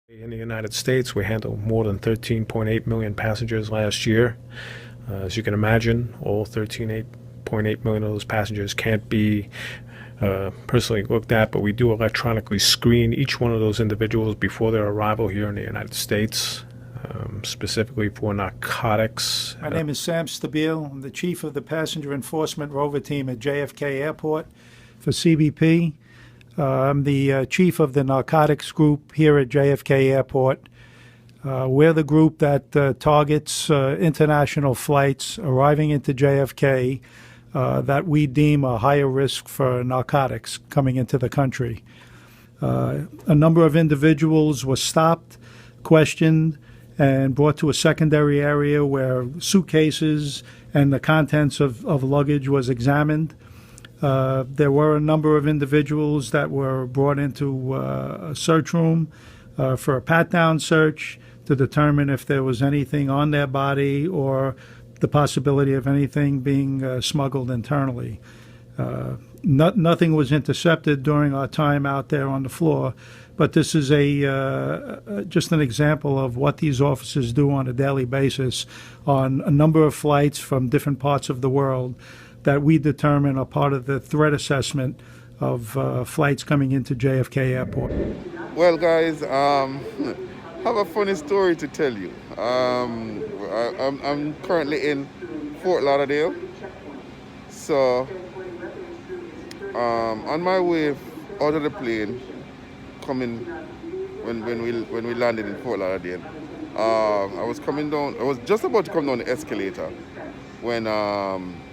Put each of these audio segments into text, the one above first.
In the United States, we handled more than 13.8 million passengers last year. As you can imagine, all 13.8 million of those passengers can't be personally looked at, but we do electronically screen each one of those individuals before their arrival here in the United States, specifically for narcotics. My name is Sam Stabile. I'm the chief of the Passenger Enforcement Rover Team at JFK Airport for CBP. I'm the chief of the narcotics group here at JFK Airport. We're the group that targets international flights arriving into JFK that we deem a higher risk for narcotics coming into the country. A number of individuals were stopped, questioned, and brought to a secondary area where suitcases and the contents of luggage was examined. There were a number of individuals that were brought into a search room for a pat-down search to determine if there was anything on their body or the possibility of anything being smuggled internally. Nothing was intercepted during our time out there on the floor, but this is just an example of what these officers do on a daily basis on a number of flights from different parts of the world that we determine are part of the threat assessment of flights coming into JFK Airport. Well, guys, I have a funny story to tell you. I'm currently in Fort Lauderdale, so on my way out of the plane, coming when we landed in Fort Lauderdale, I was coming down. I was just about to come down the escalator when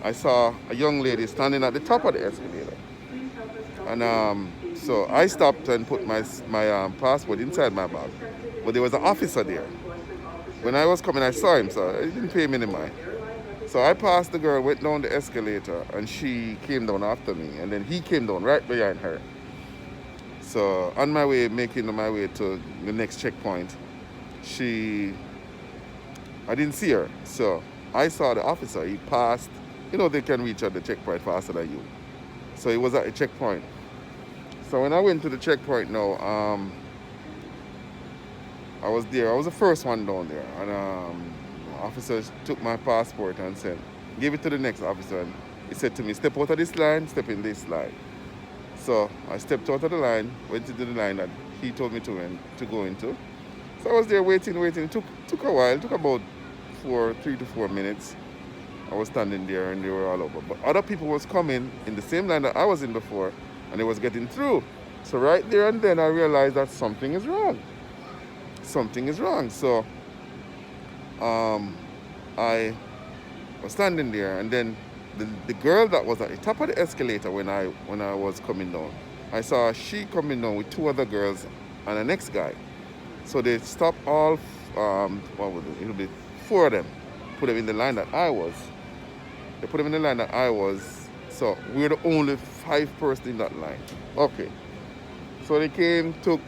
I saw a young lady standing at the top of the escalator, and so I stopped and put my passport inside my bag, but there was an officer there. When I was coming, I saw him, so I didn't pay him any mind. So I passed the girl, went down the escalator, and she came down after me, and then he came down right behind her. So on my way, making my way to the next checkpoint, I didn't see her, so I saw the officer. He passed. You know, they can reach at the checkpoint faster than you. So he was at the checkpoint. So when I went to the checkpoint now, I was there. I was the first one down there. And officers took my passport and said, gave it to the next officer. And he said to me, step out of this line, step in this line. So I stepped out of the line, went into the line that he told me to go into. So I was there waiting. It took a while. It took about 3 to 4 minutes. I was standing there and they were all over. But other people was coming in the same line that I was in before, and they was getting through. So right there and then I realized that something is wrong. So I was standing there, and then the girl that was at the top of the escalator when I was coming down, I saw she coming down with 2 other girls and the next guy. So they stopped all, it'll be 4 of them, put them in the line that I was. They put them in the line that I was, so we're the only 5 person in that line. Okay. So they came, took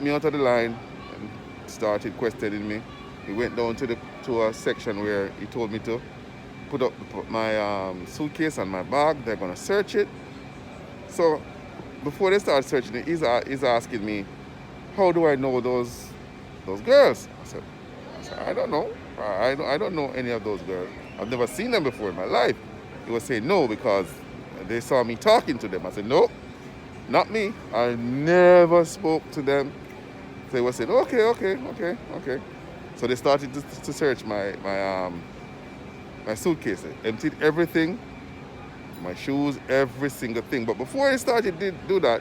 me out of the line and started questioning me. We went down to a section where he told me to put my suitcase and my bag. They're gonna search it. So before they start searching it, he's asking me, how do I know those girls? I said, I don't know. I don't know any of those girls. I've never seen them before in my life. He was saying no because they saw me talking to them. I said, no, not me. I never spoke to them. So he was saying, okay. So they started to search my suitcase. They emptied everything, my shoes, every single thing. But before they started to do that,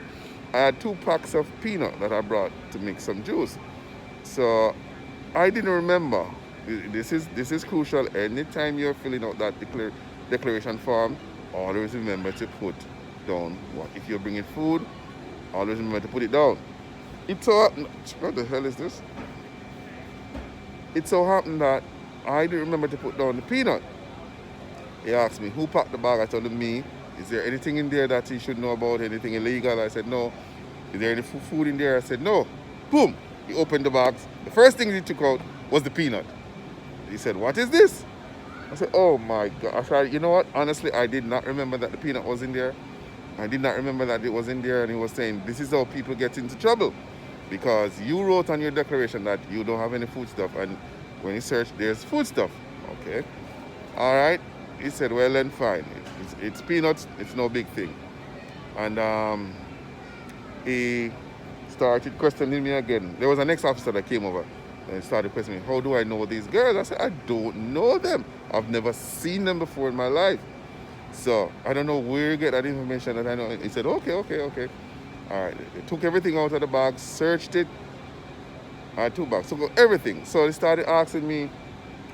I had 2 packs of peanut that I brought to make some juice. So I didn't remember. This is crucial. Anytime you're filling out that declaration form, always remember to put down if you're bringing food. Always remember to put it down. It so happened. What the hell is this? It so happened that I didn't remember to put down the peanut. He asked me who packed the bag. I told him me. Is there anything in there that he should know about? Anything illegal? I said no. Is there any food in there? I said no. Boom! He opened the bags. The first thing he took out was the peanut. He said, what is this? I said, oh my God. I said, you know what? Honestly, I did not remember that the peanut was in there. I did not remember that it was in there, and he was saying, this is how people get into trouble. Because you wrote on your declaration that you don't have any food stuff, and when you search, there's food stuff. Okay. All right. He said, well, then fine. It's peanuts. It's no big thing. And he started questioning me again. There was an ex-officer that came over and started questioning me, how do I know these girls? I said, I don't know them. I've never seen them before in my life. So I don't know where you get that information that I know. He said, okay. All right. They took everything out of the bag, searched it. I had 2 bags, so everything. So they started asking me,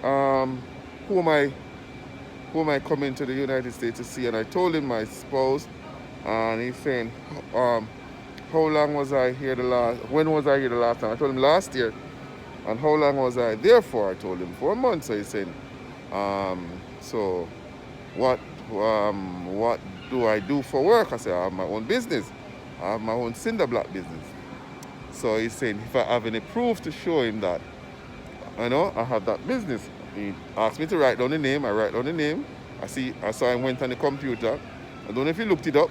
who am I coming to the United States to see? And I told him my spouse, and he's saying, how long was I here when was I here the last time? I told him last year. And how long was I there for? I told him 4 months. So he's saying, so what do I do for work? I said, I have my own business. I have my own cinder block business. So he's saying, if I have any proof to show him that, I have that business. He asked me to write down the name. I write down the name. I saw him went on the computer. I don't know if he looked it up.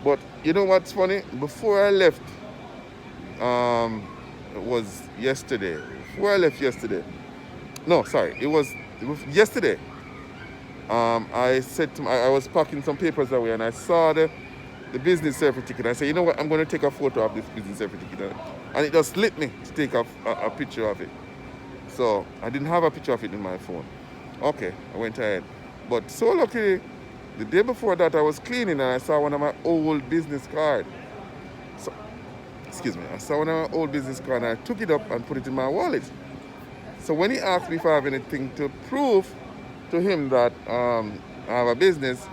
But you know what's funny? Before I left, it was yesterday. Before I left yesterday. No, sorry. It was yesterday. I said to I was packing some papers away, and I saw the business certificate. I said, you know what? I'm going to take a photo of this business certificate. And it just slipped me to take a picture of it. So I didn't have a picture of it in my phone. Okay, I went ahead. But so luckily, the day before that, I was cleaning and I saw one of my old business cards. So, excuse me. I saw one of my old business cards and I took it up and put it in my wallet. So when he asked me if I have anything to prove to him that I have a business,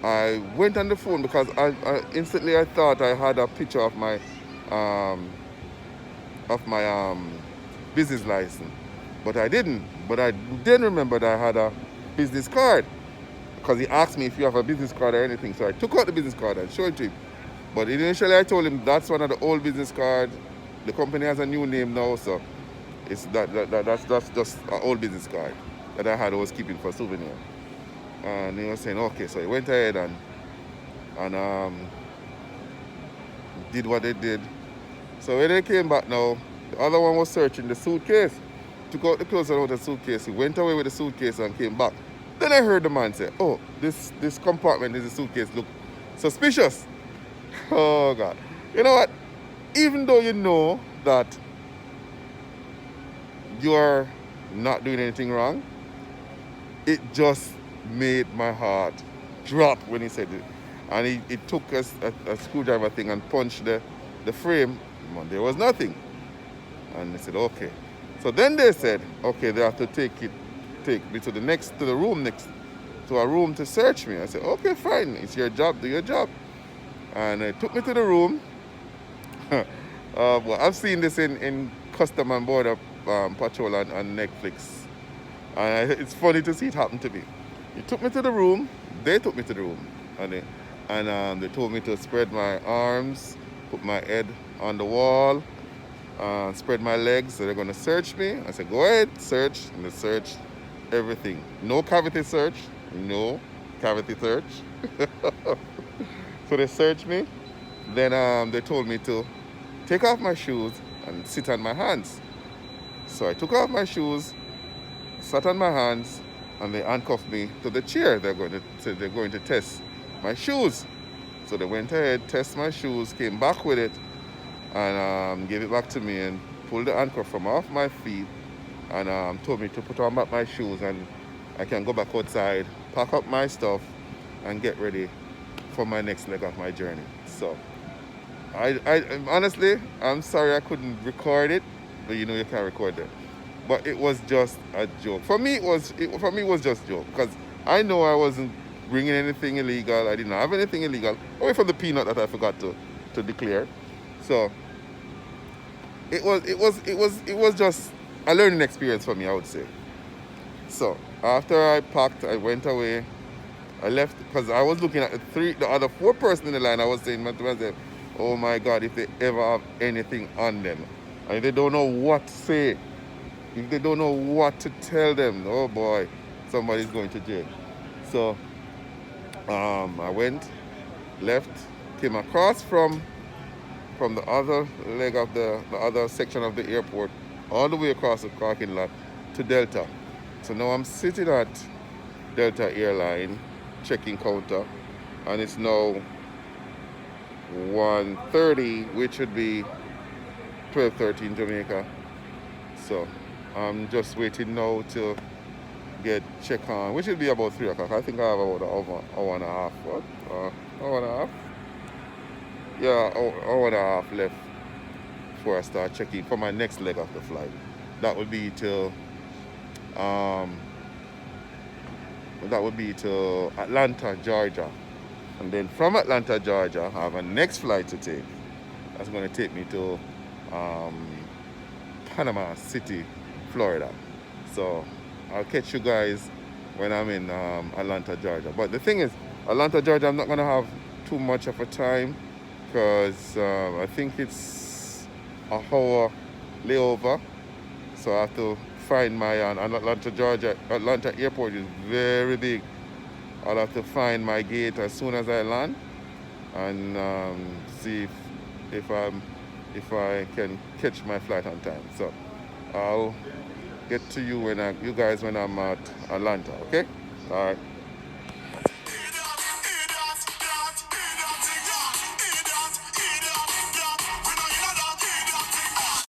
I went on the phone because I instantly I thought I had a picture of my business license, but I didn't. But I did remember that I had a business card because he asked me if you have a business card or anything. So I took out the business card and showed it to him. But initially I told him that's one of the old business cards. The company has a new name now, so it's that's just an old business card that I was keeping for souvenir. And he was saying, okay, so he went ahead and did what they did. So when they came back now, the other one was searching the suitcase. Took out the clothes out of the suitcase. He went away with the suitcase and came back. Then I heard the man say, oh, this compartment in the suitcase look suspicious. Oh, God. You know what? Even though you know that you are not doing anything wrong, it just made my heart drop when he said it. And he took a screwdriver thing and punched the frame. And there was nothing. And they said, okay. So then they said, okay, they have to take me to the room to a room to search me. I said, okay, fine. It's your job. Do your job. And they took me to the room. Well, I've seen this in Custom and Border Patrol on Netflix. And it's funny to see it happen to me. He took me to the room. They took me to the room. And they told me to spread my arms, put my head on the wall, spread my legs. So they're going to search me. I said, go ahead, search. And they searched everything. No cavity search. No cavity search. So they searched me. Then they told me to take off my shoes and sit on my hands. So I took off my shoes, sat on my hands, and they handcuffed me to the chair. They're going to test my shoes. So they went ahead, tested my shoes, came back with it, and gave it back to me and pulled the handcuff from off my feet and told me to put on back my shoes and I can go back outside, pack up my stuff, and get ready for my next leg of my journey. So I honestly, I'm sorry I couldn't record it, but you know you can't record it. But it was just a joke. For me, it was just a joke because I know I wasn't bringing anything illegal. I didn't have anything illegal away from the peanut that I forgot to declare. So it was just a learning experience for me, I would say. So after I packed, I went away. I left because I was looking at the other 4 persons in the line. I was saying to myself, oh my God, if they ever have anything on them, and they don't know what to say, if they don't know what to tell them, oh boy, somebody's going to jail. So I went left, came across from the other leg of the other section of the airport, all the way across the parking lot to Delta. So now I'm sitting at Delta Airline check-in counter, and it's now 1:30, which would be 12:30 in Jamaica. So I'm just waiting now to get check on, which will be about 3 o'clock. I think I have about an hour and a half. What? Hour and a half? Yeah, hour and a half left before I start checking for my next leg of the flight. That would be to Atlanta, Georgia. And then from Atlanta, Georgia, I have a next flight to take. That's going to take me to Panama City, Florida. So I'll catch you guys when I'm in Atlanta, Georgia. But the thing is, Atlanta, Georgia, I'm not going to have too much of a time because I think it's a hour layover. So I have to find my Atlanta, Georgia. Atlanta airport is very big. I'll have to find my gate as soon as I land and see if I can catch my flight on time. So I'll get to you guys when I'm at Atlanta. Okay? All right.